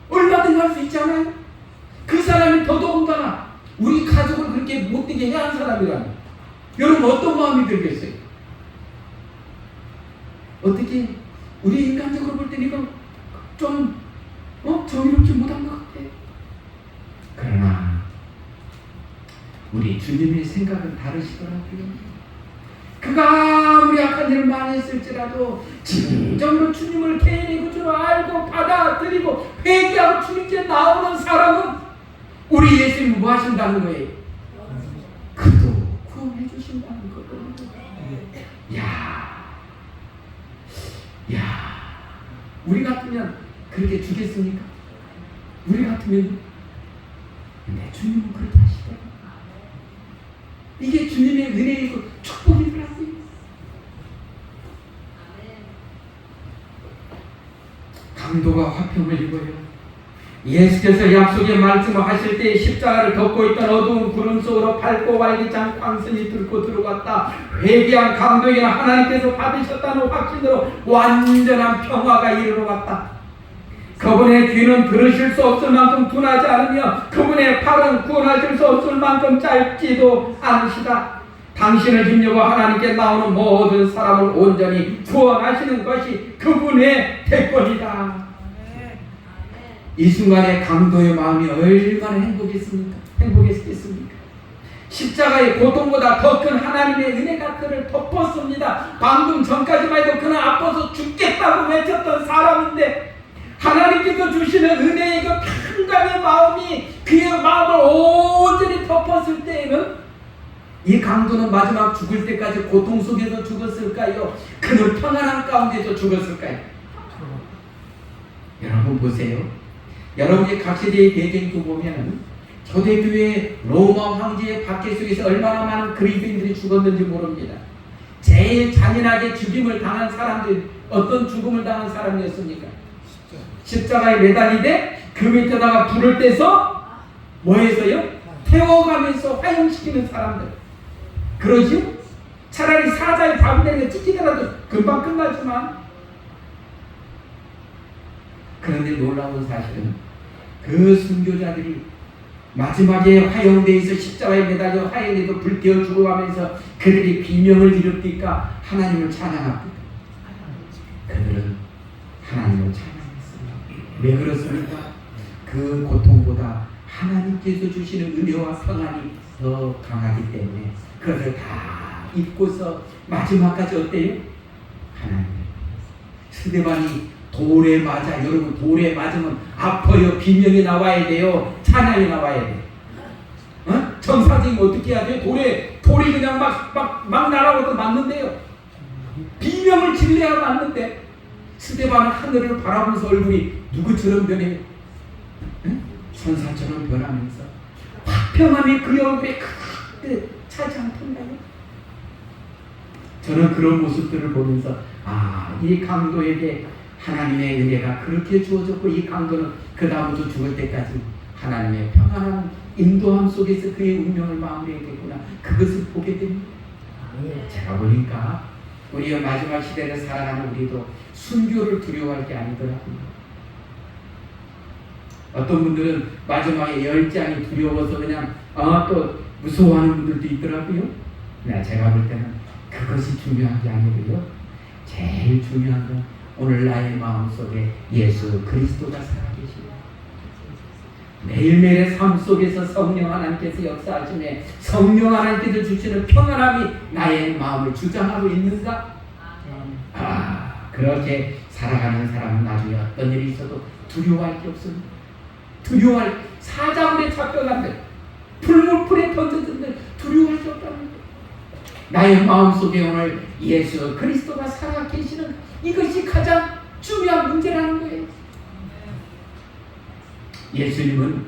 S1: 얼마든지 할 수 있잖아요. 그 사람이 더더군다나 우리 가족을 그렇게 못되게 해야 하는 사람이라면 여러분 어떤 마음이 들겠어요? 어떻게 우리 인간적으로 볼 때는 이거 좀 정의롭지 못한 것 같아. 그러나 우리 주님의 생각은 다르시더라고요. 그가 아무리 악한 일을 많이 했을지라도 진정으로 주님을 개인의 구주로 알고 받아들이고 회개하고 주님께 나오는 사람은 우리 예수님이 뭐 하신다는 거예요? 그도 구원해 주신다는 거거든요. 야, 우리 같으면 그렇게 주겠습니까? 우리 같으면 근데 주님은 그렇게 하시더라고요. 이게 주님의 은혜이고 축복이더라고요. 강도가 화평을 입어요. 예수께서 약속의 말씀을 하실 때 십자가를 덮고 있던 어두운 구름 속으로 밝고 활기찬 광선이 뚫고 들어갔다. 회개한 강도에게 하나님께서 받으셨다는 확신으로 완전한 평화가 이르러갔다. 그분의 귀는 들으실 수 없을 만큼 둔하지 않으며 그분의 팔은 구원하실 수 없을 만큼 짧지도 않으시다. 당신을 힘입어 하나님께 나오는 모든 사람을 온전히 구원하시는 것이 그분의 대권이다. 이 순간에 강도의 마음이 얼마나 행복했겠습니까? 십자가의 고통보다 더 큰 하나님의 은혜가 그를 덮었습니다. 방금 전까지만 해도 그는 아파서 죽겠다고 외쳤던 사람인데 하나님께서 주시는 은혜의 그 평강의 마음이 그의 마음을 온전히 덮었을 때에는 이 강도는 마지막 죽을 때까지 고통 속에서 죽었을까요? 그는 평안한 가운데서 죽었을까요? 여러분 보세요. 여러분의 각시대의 배경도 보면 초대교회 로마 황제의 박해 속에서 얼마나 많은 그리스도인들이 죽었는지 모릅니다. 제일 잔인하게 죽임을 당한 사람들 어떤 죽음을 당한 사람이었습니까? 십자가에 매달리되 그 밑에다가 불을 떼서 뭐 해서요? 태워가면서 화형시키는 사람들. 그러지요? 차라리 사자에 잡으려고 찢기더라도 금방 끝나지만 그런데 놀라운 사실은 그 순교자들이 마지막에 화형대에서 십자가에 매달려 화형에도 불태워 죽어가면서 그들이 비명을 이룹니까? 하나님을 찬양합니다. 그들은 하나님을 찬양했습니다. 왜 그렇습니까? 그 고통보다 하나님께서 주시는 은혜와 평안이 더 강하기 때문에 그것을 다 잊고서 마지막까지 어때요? 하나님. 스데반이 돌에 맞아. 여러분 돌에 맞으면 아파요. 비명이 나와야 돼요. 찬양이 나와야 돼요. 정사적인 어떻게 해야 돼요? 돌이 그냥 막 날아오도 맞는데요. 비명을 질러야 맞는데 스데반은 하늘을 바라보면서 얼굴이 누구처럼 변해요? 천사처럼 변하면서 화평함이 그 얼굴에 크게 차지 않던가요? 저는 그런 모습들을 보면서 이 강도에게 하나님의 은혜가 그렇게 주어졌고 이 강도는 그 다음부터 죽을 때까지 하나님의 평안한 인도함 속에서 그의 운명을 마무리했겠구나. 그것을 보게 됩니다. 제가 보니까 우리의 마지막 시대를 살아가는 우리도 순교를 두려워할 게 아니더라고요. 어떤 분들은 마지막에 열장이 두려워서 그냥 또 무서워하는 분들도 있더라고요. 제가 볼 때는 그것이 중요한 게 아니고요. 제일 중요한 건 오늘 나의 마음속에 예수 그리스도가 살아계시고 매일매일의 삶 속에서 성령 하나님께서 역사하시며 성령 하나님께서 주시는 평안함이 나의 마음을 주장하고 있는가? 그렇게 살아가는 사람은 나중에 어떤 일이 있어도 두려워할 게 없습니다. 두려워할 사자굴에 잡혀간들 풀무풀에 던져든들 두려워할 게 없다는 거예요. 나의 마음속에 오늘 예수 그리스도가 살아계시는 이것이 가장 중요한 문제라는 거예요. 예수님은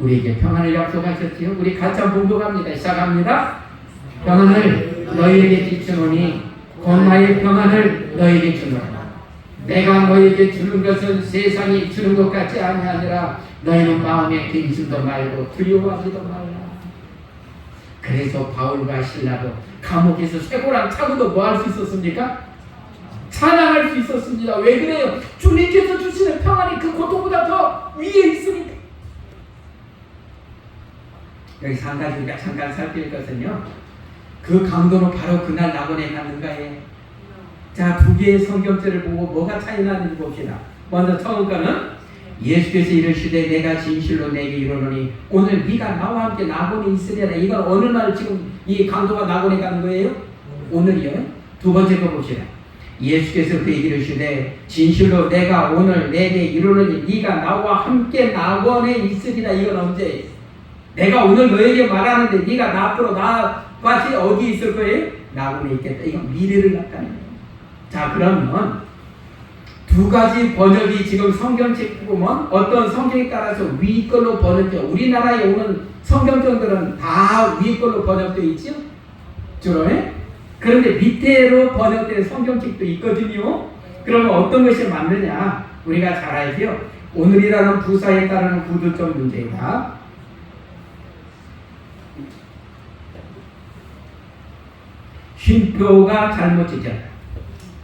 S1: 우리에게 평안을 약속하셨지요. 우리 같이 한번 봉독합니다. 시작합니다. 평안을 너희에게 주노니 곧 나의 평안을 너희에게 주노라. 내가 너희에게 주는 것은 세상이 주는 것 같지 아니하니라. 너희는 마음에 근심도 말고 두려워하지도 말라. 그래서 바울과 실라도 감옥에서 쇠고랑 차고도 뭐 할 수 있었습니까? 찬양할 수 있었습니다. 왜 그래요? 주님께서 주시는 평안이 그 고통보다 더 위에 있으니까. 여기서 한 가지 우리가 잠깐 살필 것은요, 그 강도는 바로 그날 낙원에 갔는가에 자, 두 개의 성경절을 보고 뭐가 차이 나는지 봅시다. 먼저 처음 거는 예수께서 이르시되 내가 진실로 내게 이르노니 오늘 네가 나와 함께 낙원에 있으리라. 이건 어느 날 지금 이 강도가 낙원에 가는 거예요? 오늘이요. 두 번째 거 봅시다. 예수께서 그에게 이르시되 진실로 내가 오늘 내게 이르노니 네가 나와 함께 낙원에 있으리라. 이건 언제? 내가 오늘 너에게 말하는데 네가 나 앞으로 나같이 어디 있을 거예요? 낙원에 있겠다. 이건 미래를 나타내는 거예요. 자, 그러면 두 가지 번역이 지금 성경책 보면 어떤 성경에 따라서 위 걸로 번역되어, 우리나라에 오는 성경들은 다 위 걸로 번역되어 있죠? 주로. 그런데 밑에로 번역된 성경책도 있거든요. 그러면 어떤 것이 맞느냐? 우리가 잘 알죠? 오늘이라는 부사에 따르는 구두점 문제이다. 쉼표가 잘못 지졌다.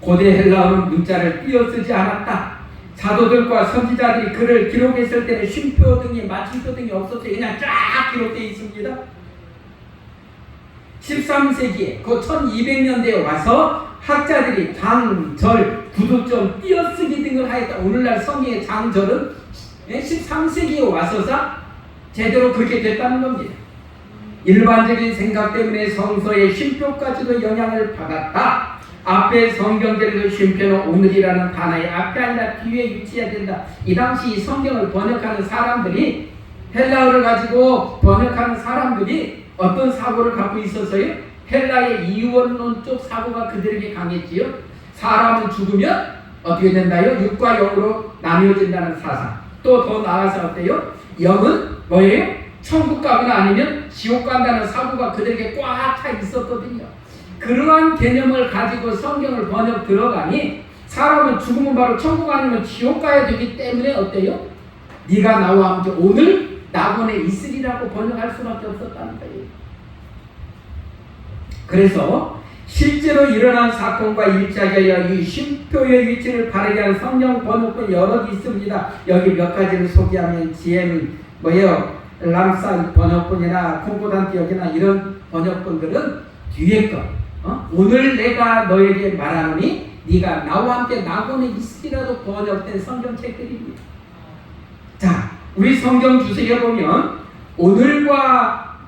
S1: 고대 헬라어는 문자를 띄어쓰지 않았다. 사도들과 선지자들이 글을 기록했을 때는 쉼표 등이 마침표 등이 없었어요. 그냥 쫙 기록되어 있습니다. 13세기에 그 1200년대에 와서 학자들이 장, 절, 구두점 띄어쓰기 등을 하였다. 오늘날 성경의 장절은 13세기에 와서서 제대로 그렇게 됐다는 겁니다. 일반적인 생각 때문에 성서의 쉼표까지도 영향을 받았다. 앞에 성경들에서 쉼표는 오늘이라는 단어의 앞에 아니라 뒤에 위치해야 된다. 이 당시 성경을 번역하는 사람들이, 헬라어를 가지고 번역하는 사람들이 어떤 사고를 갖고 있었어요? 헬라의 이원론적 사고가 그들에게 강했지요. 사람은 죽으면 어떻게 된다요? 육과 영으로 나뉘어진다는 사상. 또 더 나아가서 어때요? 영은 뭐예요? 천국 가거나 아니면 지옥 간다는 사고가 그들에게 꽉 차 있었거든요. 그러한 개념을 가지고 성경을 번역 들어가니 사람은 죽으면 바로 천국 아니면 지옥 가야 되기 때문에 어때요? 네가 나와 함께 오늘 낙원에 있으리라고 번역할 수밖에 없었다는 거예요. 그래서 실제로 일어난 사건과 일치하여 이 쉼표의 위치를 바르게 한 성경 번역본 여러 개 있습니다. 여기 몇 가지를 소개하면 GM 람산 번역본이나 콩코단트 여기나 이런 번역본들은 뒤에 거, 오늘 내가 너에게 말하노니 네가 나와 함께 낙원에 있으리라도 번역된 성경책들입니다. 자, 우리 성경 주석에 보면 오늘과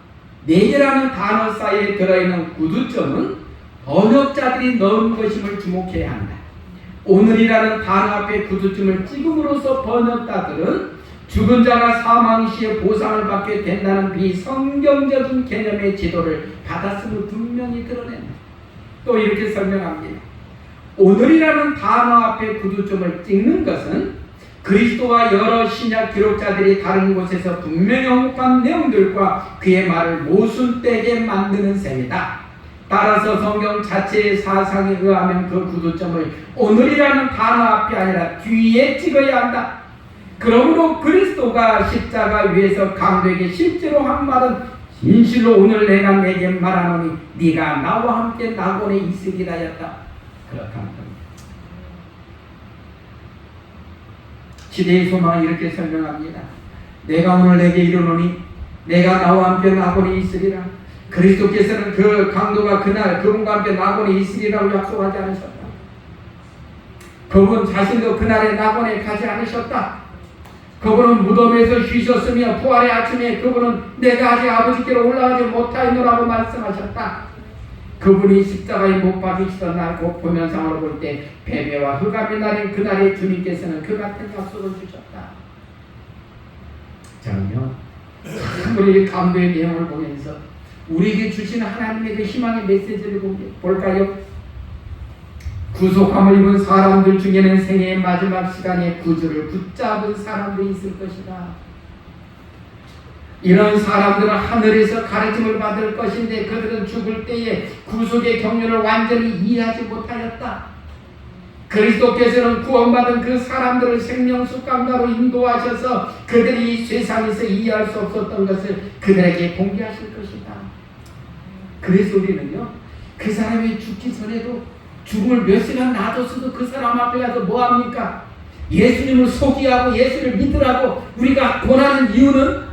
S1: 내게라는 단어 사이에 들어있는 구두점은 번역자들이 넣은 것임을 주목해야 한다. 오늘이라는 단어 앞에 구두점을 찍음으로써 번역자들은 죽은 자가 사망 시에 보상을 받게 된다는 비성경적인 개념의 지도를 받았음을 분명히 드러낸다. 또 이렇게 설명합니다. 오늘이라는 단어 앞에 구두점을 찍는 것은 그리스도와 여러 신약 기록자들이 다른 곳에서 분명히 언급한 내용들과 그의 말을 모순되게 만드는 셈이다. 따라서 성경 자체의 사상에 의하면 그 구두점을 오늘이라는 단어 앞이 아니라 뒤에 찍어야 한다. 그러므로 그리스도가 십자가 위에서 강도에게 실제로 한 말은 진실로 오늘 내가 내게 말하노니 네가 나와 함께 낙원에 있으리라였다. 그렇다는 겁니다. 시대의 소망이 이렇게 설명합니다. 내가 오늘 내게 이르노니 내가 나와 함께 낙원에 있으리라. 그리스도께서는 그 강도가 그날 그분과 함께 낙원에 있으리라고 약속하지 않으셨다. 그분 자신도 그날의 낙원에 가지 않으셨다. 그분은 무덤에서 쉬셨으며 부활의 아침에 그분은 내가 아직 아버지께로 올라가지 못하였노라고 말씀하셨다. 그분이 십자가에 못 박히시던 날 곧 보면상으로 볼 때 패배와 흑암의 날인 그날에 주님께서는 그 같은 약속을 주셨다. 저는요 우리 감도의 내용을 보면서 우리에게 주신 하나님의 그 희망의 메시지를 볼까요? 구속함을 입은 사람들 중에는 생애의 마지막 시간에 구주를 붙잡은 사람들이 있을 것이다. 이런 사람들은 하늘에서 가르침을 받을 것인데 그들은 죽을 때에 구속의 경륜을 완전히 이해하지 못하였다. 그리스도께서는 구원받은 그 사람들을 생명수 강가로 인도하셔서 그들이 이 세상에서 이해할 수 없었던 것을 그들에게 공개하실 것이다. 그래서 우리는요 그 사람이 죽기 전에도 죽음을 몇 시간 놔뒀어도 그 사람 앞에 가서 뭐합니까? 예수님을 소개하고 예수를 믿으라고 우리가 권하는 이유는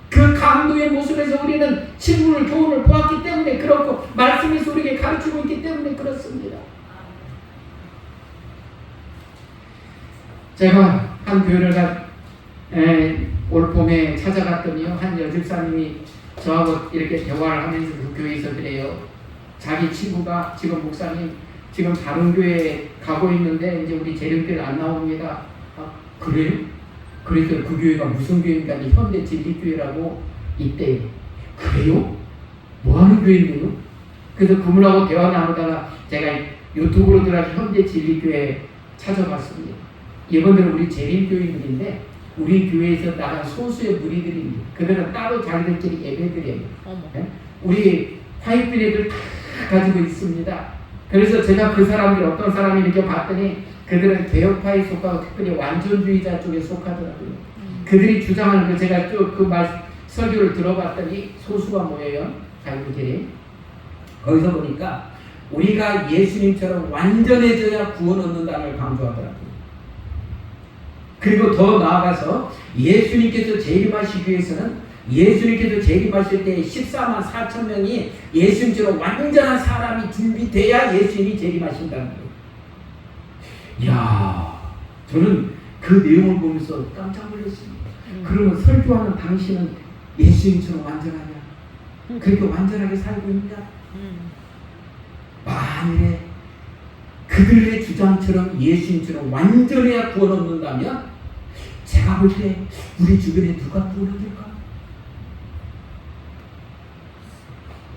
S1: 그 강도의 모습에서 우리는 친구를 교훈을 보았기 때문에 그렇고 말씀에서 우리에게 가르치고 있기 때문에 그렇습니다. 제가 한 교회를 올 봄에 찾아갔더니요, 한 여집사님이 저하고 이렇게 대화를 하면서 그 교회에서 그래요. 자기 친구가 지금 목사님 지금 다른 교회에 가고 있는데 이제 우리 재림교회 안 나옵니다. 아, 그래요? 그래서 그 교회가 무슨 교회인가 하니 현대 진리교회라고 있대요. 그래요? 뭐 하는 교회인데요? 그래서 그분하고 대화 나누다가 제가 유튜브로 들어가서 현대 진리교회 찾아봤습니다. 이분들은 우리 재림교인들인데 우리 교회에서 나간 소수의 무리들입니다. 그들은 따로 자기들끼리 예배드려요. 네? 우리 화이트 애들 다 가지고 있습니다. 그래서 제가 그 사람들 어떤 사람이 이렇게 봤더니 그들은 개혁파에 속하고 특별히 완전주의자 쪽에 속하더라고요. 그들이 주장하는 거 제가 쭉 그 설교를 들어봤더니 소수가 뭐예요? 자기들끼리. 거기서 보니까 우리가 예수님처럼 완전해져야 구원 얻는다는 걸 강조하더라고요. 그리고 더 나아가서 예수님께서 재림하시기 위해서는 예수님께서 재림하실 때 14만 4천 명이 예수님처럼 완전한 사람이 준비돼야 예수님이 재림하신다는 거예요. 이야, 저는 그 내용을 보면서 깜짝 놀랐습니다. 그러면 설교하는 당신은 예수님처럼 완전하냐? 그렇게 완전하게 살고 있냐? 만일에 그들의 주장처럼 예수님처럼 완전해야 구원 얻는다면 제가 볼 때 우리 주변에 누가 구원 얻을까?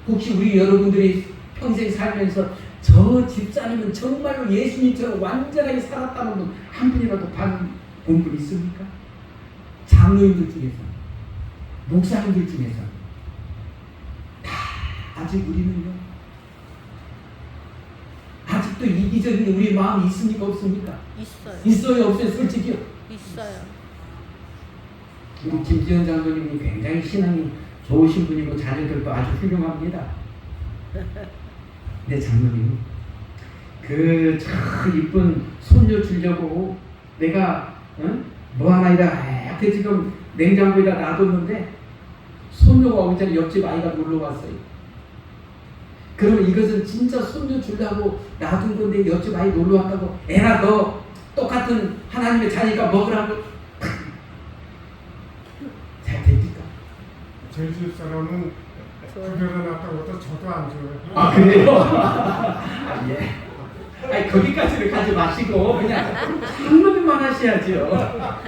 S1: 혹시 우리 여러분들이 평생 살면서 저 집사님은 정말로 예수님처럼 완전하게 살았다는 분 한 분이라도 본 분 있습니까? 장로님들 중에서, 목사님들 중에서 다 아직 우리는요, 아직도 이기적인 우리 마음이 있습니까? 없습니까?
S2: 있어요.
S1: 있어요? 없어요? 솔직히요?
S2: 있어요.
S1: 우리 김지현 장로님이 굉장히 신앙이 좋으신 분이고 자녀들도 아주 훌륭합니다. 내 장로님 참 이쁜 손녀 주려고 내가 뭐 하나 이렇게 지금 냉장고에다 놔뒀는데 손녀가 오기 전에 옆집 아이가 놀러 왔어요. 그러면 이것은 진짜 손녀 주려고 놔둔 건데 옆집 아이 놀러 왔다고 애나 너 똑같은 하나님의 자녀가 먹으라고 잘 됩니까?
S3: 저희 집 사람은 구별해 놨다고 해도 저도 안 줘요.
S1: 아 그래요? 아, 예. 아니 거기까지는 가지 마시고 그냥 장로님만 하셔야죠.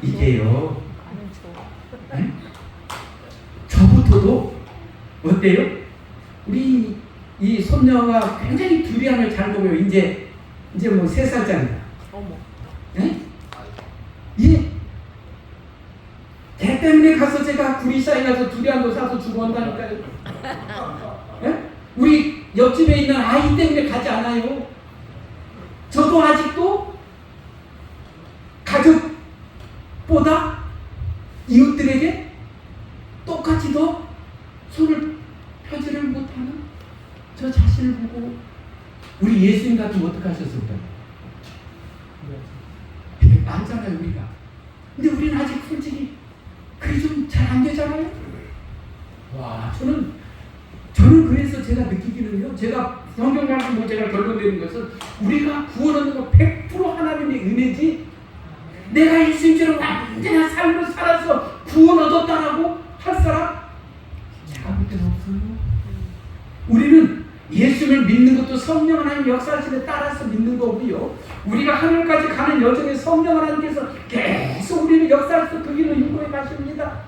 S1: 이게요. 네? 저부터도 어때요? 우리 이 손녀가 굉장히 두리안을 잘 먹어요. 이제 뭐 3살짜리다.
S2: 어머.
S1: 네? 예. 걔 때문에 가서 제가 구리사에 가서 두리안도 사서 주고 온다니까요. 네? 우리 옆집에 있는 아이 때문에 가지 않아요. 저도 아직도 가족보다 이웃들에게 똑같이 더 손을 펴지를 못하는 저 자신을 보고 우리 예수님 같으면 어떻게 하셨을까요? 많잖아요 우리가. 근데 우리는 아직 솔직히 그게 좀 잘 안 되잖아요. 와, 저는 그래서 제가 느끼기는요, 제가 성경 말씀 제가 결론내는 것은 우리가 구원하는 거 100% 하나님의 은혜지 내가 예수님처럼 완전한 삶을 살아서 구원 얻었다라고 할 사람 제가 볼 때는 없어요. 우리는 예수를 믿는 것도 성령 하나님 역사하심에 따라서 믿는 거고요, 우리가 하늘까지 가는 여정에 성령 하나님께서 계속 우리를 역사하셔서 그 길로 인도해 가십니다.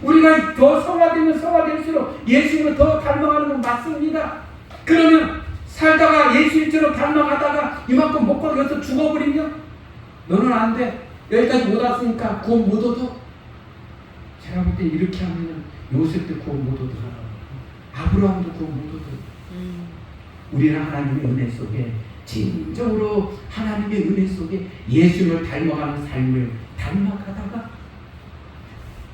S1: 우리가 더 성화되면 성화될수록 예수님을 더 닮아가는 건 맞습니다. 그러면 살다가 예수님처럼 닮아가다가 이만큼 못 가게 해서 죽어버리면 너는 안 돼. 여기까지 못 왔으니까 구원 못 얻어. 제가 볼 때 이렇게 하면 요셉도 구원 못 얻어. 아브라함도 구원 못 얻어. 우리는 하나님의 은혜 속에 진정으로 하나님의 은혜 속에 예수님을 닮아가는 삶을 닮아가다가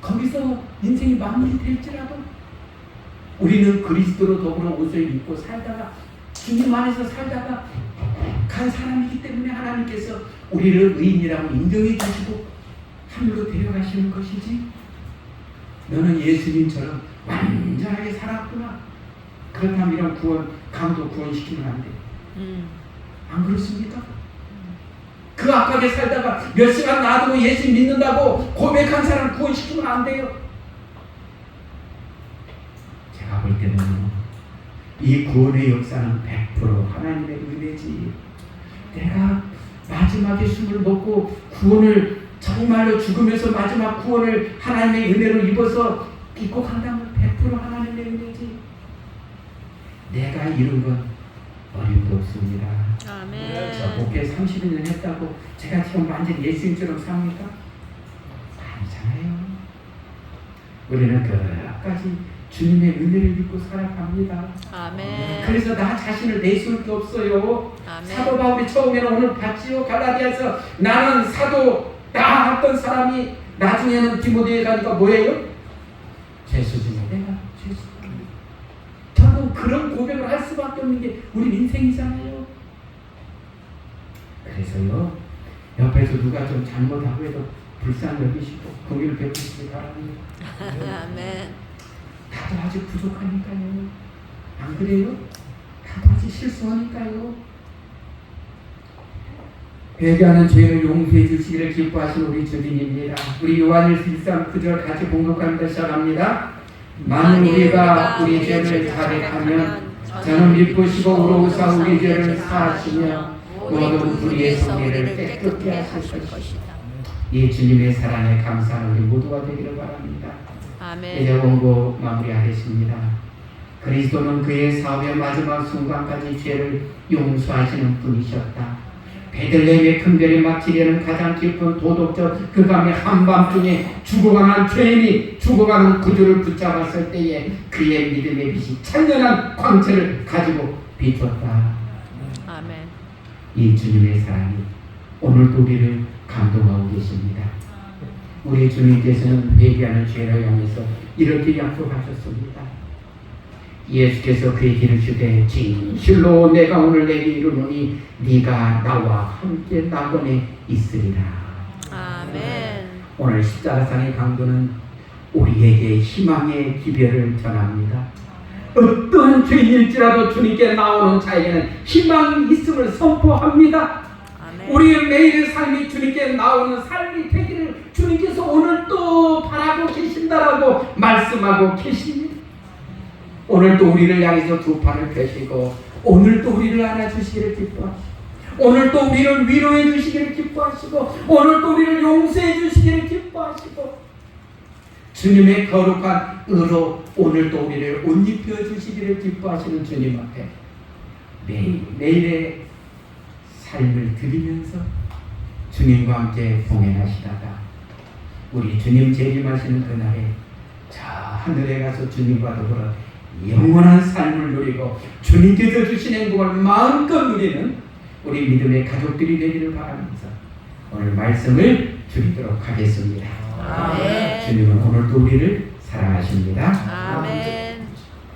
S1: 거기서 인생이 마무리될지라도 우리는 그리스도로 더불어 옷을 입고 살다가 주님 안에서 살다가 간 사람이기 때문에 하나님께서 우리를 의인이라고 인정해 주시고 하늘로 데려가시는 것이지, 너는 예수님처럼 완전하게 살았구나, 그렇다면 이런 구원, 강도 구원시키면 안 돼. 안 그렇습니까? 그 악하게 살다가 몇 시간 놔두고 예수 믿는다고 고백한 사람 구원시키면 안 돼요. 제가 볼 때는 이 구원의 역사는 100% 하나님의 은혜지. 내가 마지막에 숨을 먹고 구원을 정말로 죽으면서 마지막 구원을 하나님의 은혜로 입어서 입고 간다면 100% 하나님의 은혜지. 내가 이룬 건 어림도 없습니다.
S2: 아멘.
S1: 저 목회 30년 했다고 제가 지금 완전 예수님처럼 삽니까? 아니잖아요. 우리는 끝까지 주님의 은혜를 믿고 살아갑니다.
S2: 아멘.
S1: 그래서 나 자신을 내세울 게 없어요.
S2: 아멘.
S1: 사도 바울이 처음에는 오늘 봤지요. 갈라디아서 나는 사도다 했던 사람이 나중에는 디모데에 가니까 뭐예요? 죄수 중에 내가 죄수. 결국 그런 고백을 할 수밖에 없는 게 우리 인생이잖아요. 그래서요, 옆에서 누가 좀 잘못하고 해도 불쌍히 여기시고 공의를 베푸시기 바랍니다.
S2: 아멘.
S1: 나도 아직 부족하니까요. 안 그래요? 나도 아직 실수하니까요. 회개하는 죄를 용서해 주시기를 기뻐하신 우리 주님입니다. 우리 요한일서 1:9절 같이 봉독합니다. 시작합니다. 만일 우리가 우리 죄를 자백하면 저는 미쁘시고 의로우사 우리 죄를 사하시며 모든 불의의 소리를 깨끗게 하실 것이다. 이 주님의 사랑에 감사하는 우리 모두가 되기를 바랍니다. 이제
S2: 아멘.
S1: 원고 마무리하겠습니다. 그리스도는 그의 사업의 마지막 순간까지 죄를 용서하시는 분이셨다. 베들레헴의 큰별이 막히려는 가장 깊은 도덕적 그 밤의 한밤중에 죽어가는 죄인이 죽어가는 구주를 붙잡았을 때에 그의 믿음의 빛이 찬연한 광채를 가지고 비쳤다.
S2: 아멘.
S1: 이 주님의 사랑이 오늘도 우리를 감동하고 계십니다. 우리 주님께서는 회개하는 죄를 향해서 이렇게 약속하셨습니다. 예수께서 그에게 이르시되 진실로 내가 오늘 내게 이르노니 네가 나와 함께 낙원에 있으리라.
S2: 아멘.
S1: 오늘 십자가상의 강도는 우리에게 희망의 기별을 전합니다. 어떠한 죄인일지라도 주님께 나오는 자에게는 희망이 있음을 선포합니다.
S2: 아멘.
S1: 우리의 매일의 삶이 주님께 나오는 삶이 되기를 주님께서 오늘 또 바라고 계신다라고 말씀하고 계십니다. 오늘도 우리를 향해서 두 팔을 펴시고 오늘도 우리를 안아주시기를 기뻐하시고 오늘도 우리를 위로해 주시기를 기뻐하시고 오늘도 우리를 용서해 주시기를 기뻐하시고 주님의 거룩한 의로 오늘도 우리를 옷 입혀 주시기를 기뻐하시는 주님 앞에 매일의 삶을 드리면서 주님과 함께 동행하시다가 우리 주님 재림하시는 그날에 저 하늘에 가서 주님과 더불어 영원한 삶을 누리고 주님께서 주신 행복을 마음껏 누리는 우리 믿음의 가족들이 되기를 바라면서 오늘 말씀을 드리도록 하겠습니다.
S2: 아멘.
S1: 주님은 오늘도 우리를 사랑하십니다.
S2: 아멘.